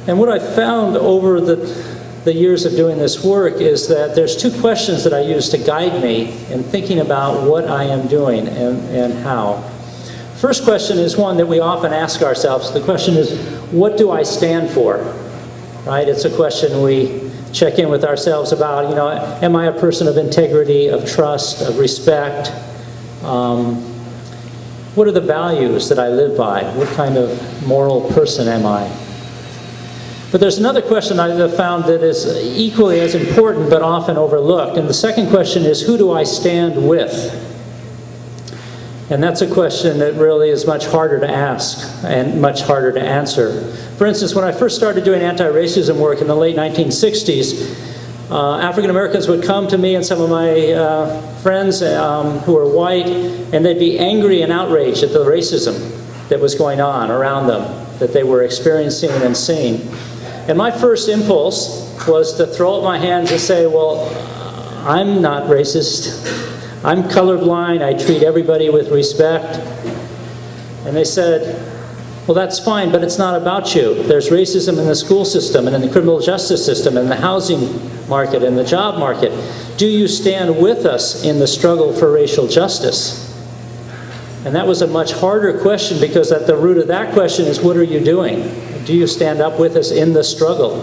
And what I found over the years of doing this work is that there's two questions that I use to guide me in thinking about what I am doing and how. First question is one that we often ask ourselves. The question is, what do I stand for? Right? It's a question we check in with ourselves about, am I a person of integrity, of trust, of respect? What are the values that I live by? What kind of moral person am I? But there's another question I have found that is equally as important but often overlooked. And the second question is, who do I stand with? And that's a question that really is much harder to ask and much harder to answer. For instance, when I first started doing anti-racism work in the late 1960s, African Americans would come to me and some of my friends who were white, and they'd be angry and outraged at the racism that was going on around them, that they were experiencing and seeing. And my first impulse was to throw up my hands and say, well, I'm not racist. I'm colorblind. I treat everybody with respect. And they said, well, that's fine, but it's not about you. There's racism in the school system and in the criminal justice system and the housing market and the job market. Do you stand with us in the struggle for racial justice? And that was a much harder question, because at the root of that question is, what are you doing? Do you stand up with us in the struggle?